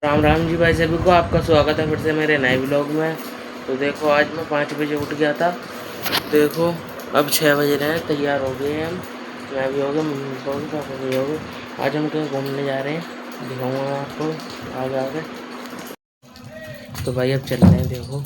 राम राम जी भाई सभी को, आपका स्वागत है फिर से मेरे नए ब्लॉग में। तो देखो आज मैं 5 बजे उठ गया था। देखो अब 6 बज रहे हैं, तैयार हो गए हैं हम। मैं भी हो गया, मम्मी पापा भी हो गए। आज हम कहीं घूमने जा रहे हैं, दिखाऊंगा मैं आपको आगे आगे। तो भाई अब चल रहे हैं। देखो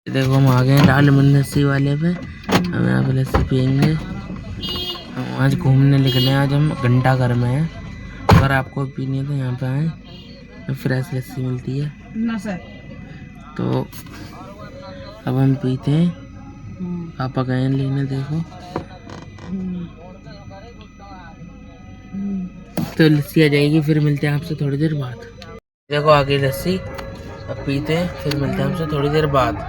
देखो हम आ गए हैं लाल लस्सी वाले पे। हम यहाँ पे लस्सी पियेंगे। हम आज घूमने निकले हैं। आज हम घंटाघर में हैं। अगर आपको पीनी है तो यहाँ पे आए, फ्रेश लस्सी मिलती है ना सर। तो अब हम पीते हैं। पापा गए हैं लेने। देखो तो लस्सी आ जाएगी, फिर मिलते हैं आपसे थोड़ी देर बाद। देखो आ गई लस्सी, अब पीते हैं, फिर मिलते हैं आपसे थोड़ी देर बाद।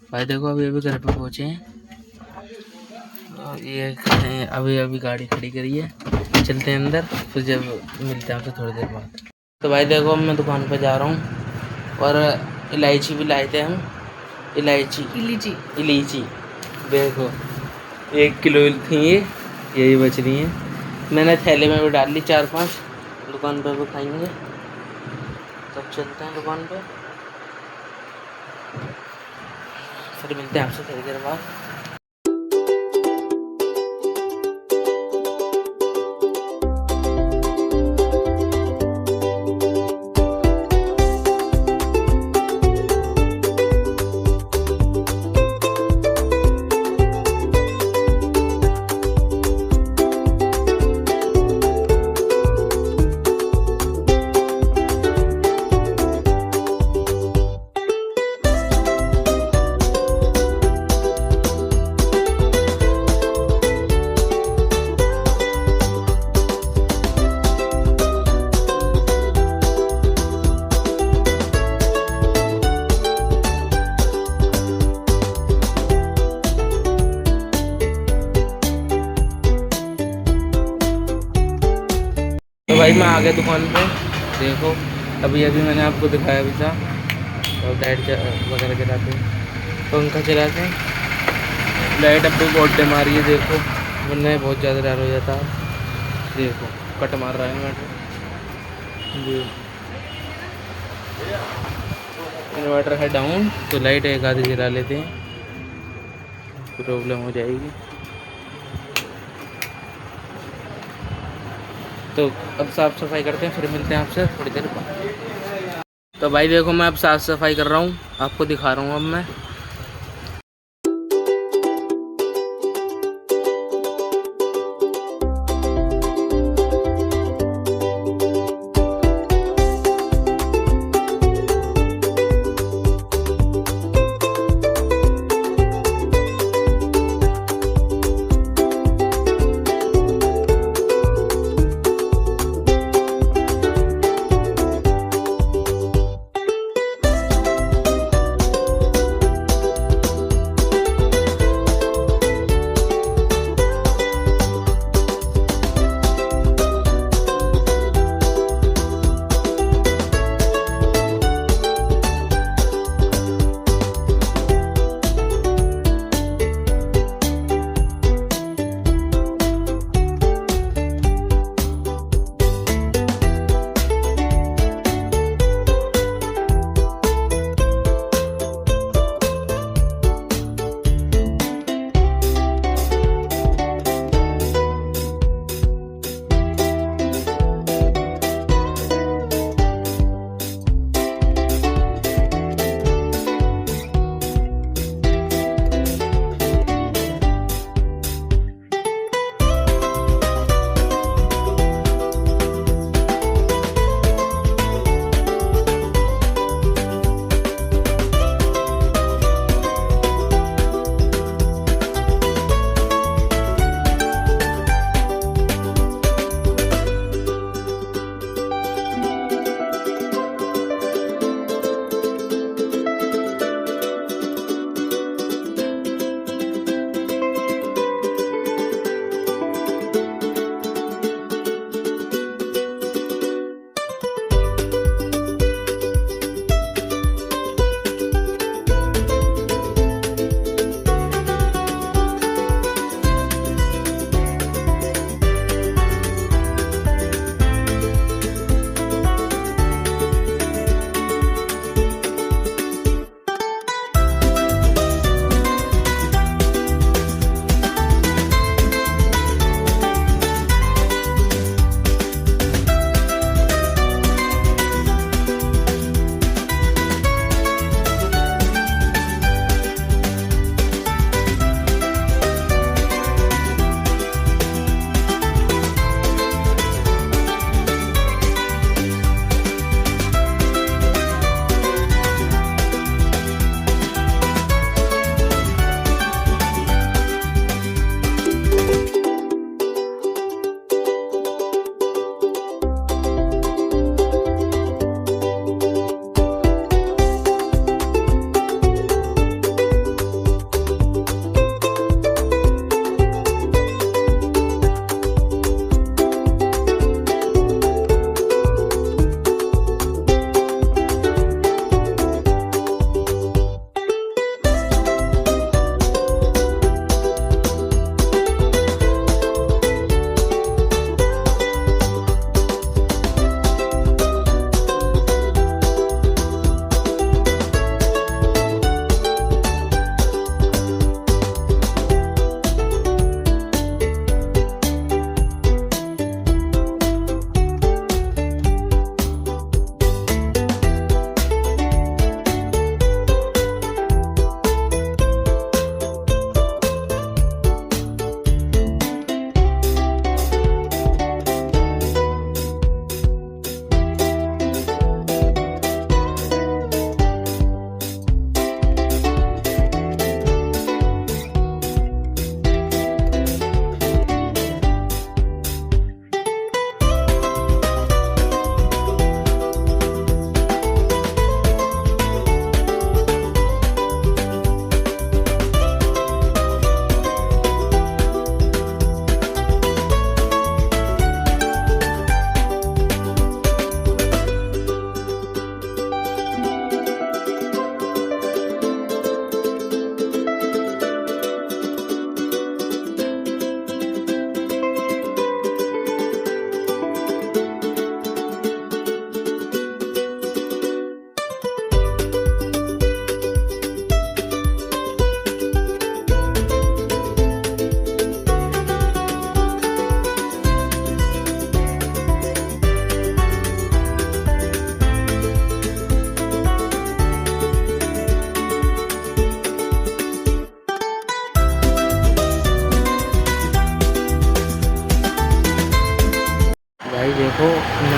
भाई देखो अभी अभी घर पे पहुँचे हैं। और ये अभी अभी गाड़ी खड़ी करी है, चलते हैं अंदर, फिर जब मिलते हैं आपसे थोड़ी देर बाद। तो भाई देखो मैं दुकान पे जा रहा हूँ और इलायची भी लाए थे हम। इलायची इलीची देखो 1 किलो थी ये, यही बच रही हैं। मैंने थैले में भी डाल ली 4-5, दुकान पे भी खाएंगे। तब चलते हैं दुकान पे, फिर मिलते हैं आपसे थोड़ी देर बाद। तो भाई मैं आ गया दुकान पे। देखो अभी अभी मैंने आपको दिखाया भी था। और लाइट वगैरह चलाते हैं, पंखा चलाते हैं, लाइट अब भी बहुत डिम आ रही है। देखो वरना बहुत ज़्यादा डर हो जाता है। देखो कट मार रहा है जी। इन्वर्टर है डाउन तो लाइट एक आधी जला लेते हैं, प्रॉब्लम हो जाएगी। तो अब साफ़ सफाई करते हैं, फिर मिलते हैं आपसे थोड़ी देर बाद। तो भाई देखो मैं अब साफ़ सफाई कर रहा हूँ, आपको दिखा रहा हूँ अब मैं।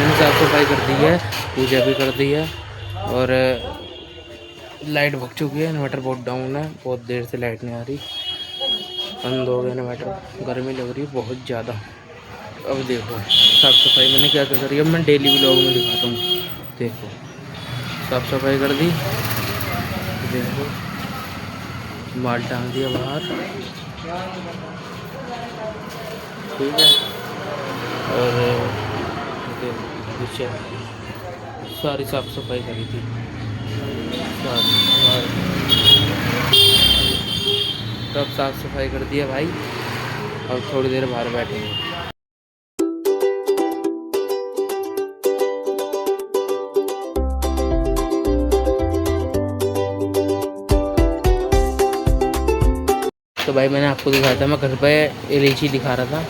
मैंने साफ़ सफाई कर दी है, पूजा भी कर दी है और लाइट भग चुकी है। इन्वर्टर बहुत डाउन है, बहुत देर से लाइट नहीं आ रही, बंद हो गया इन्वर्टर। गर्मी लग रही है बहुत ज़्यादा। अब देखो साफ़ सफाई मैंने क्या क्या करी, अब मैं डेली व्लॉग में दिखाता हूँ। देखो साफ़ सफाई कर दी, देखो माल टांग दिया बाहर, ठीक है। और देखो सारी साफ़ सफाई करी थी तब साफ़ सफाई कर दिया भाई। अब थोड़ी देर बाहर बैठेंगे। तो भाई मैंने आपको दिखाया था, मैं घर पे इलायची दिखा रहा था।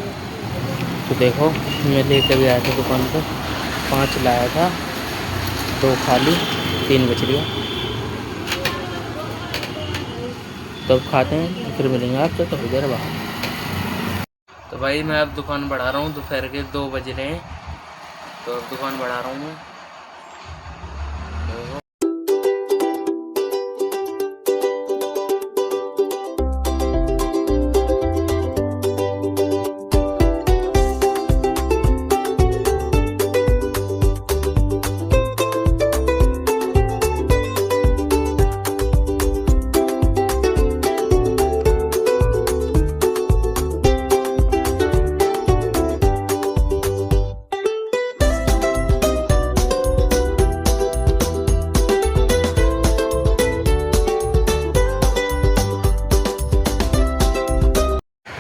तो देखो मैं लेकर भी आया था दुकान पर, 5 लाया था, 2 खाली 3 बच गया। तब खाते हैं, फिर मिलेंगे आपसे थोड़ी देर बाद। तो भाई मैं अब दुकान बढ़ा रहा हूँ, दोपहर के 2 बज रहे हैं, तो अब दुकान बढ़ा रहा हूँ मैं।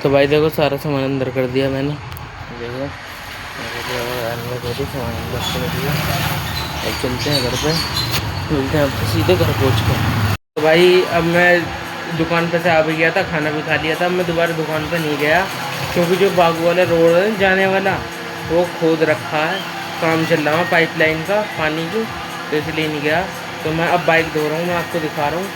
तो भाई देखो सारा सामान अंदर कर दिया मैंने, देखो सामान अंदर कर दिया। अब चलते हैं घर पे, मिलते हैं आपको सीधे घर पहुँच के। तो भाई अब मैं दुकान पे से आ भी गया था, खाना भी खा लिया था। मैं दोबारा दुकान पे नहीं गया क्योंकि जो बागू वाला रोड है जाने वाला वो खोद रखा है, काम चल रहा है पाइपलाइन का पानी की, तो इसलिए नहीं गया। तो मैं अब बाइक धो रहा हूँ, मैं आपको दिखा रहा हूँ।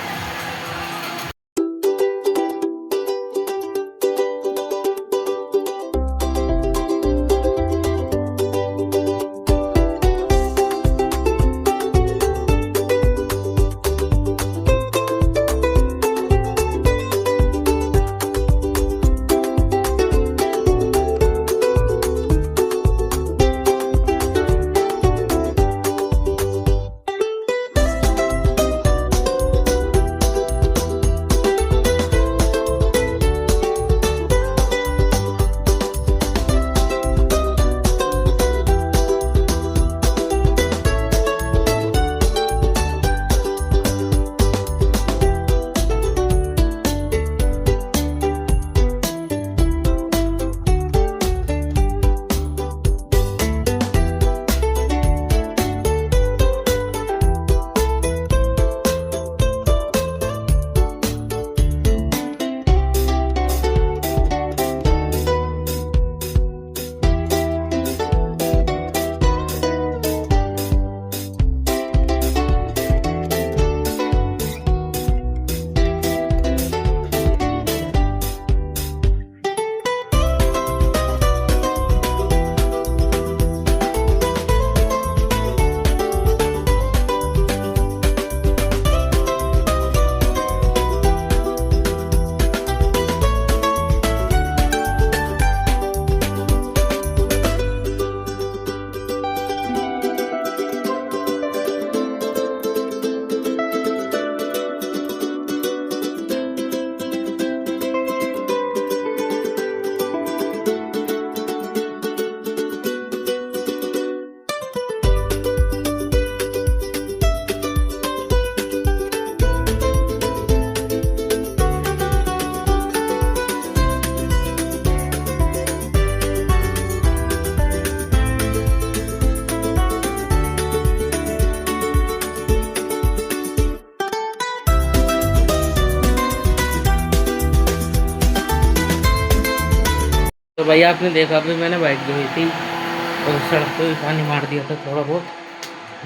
तो भाई आपने देखा भी मैंने बाइक धोई थी और सड़क पे भी पानी मार दिया था थोड़ा बहुत।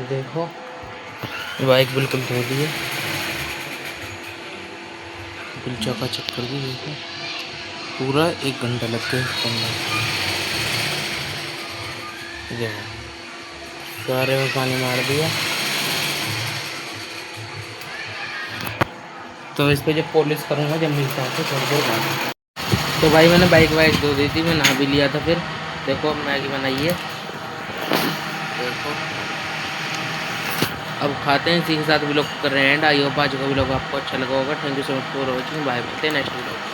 देखो बाइक बिल्कुल धो दी है, बिल्कुल चकाचक कर दी। देखो पूरा 1 घंटा लग गया इसके अंदर। देखो फुहारे में पानी मार दिया। तो इस पे जब पॉलिश करूँगा, जब मिलता हूँ तो थोड़ी देर बाद। तो भाई मैंने बाइक वाइक धो दी थी, मैं नहा भी लिया था। फिर देखो अब मैगी बनाई है, देखो अब खाते हैं। इसी के साथ व्लॉग कर रहे हैं एंड। आई होप आज का व्लॉग आपको अच्छा लगा होगा। Thank you so much for watching. Bye, मिलते हैं नेक्स्ट व्लॉग।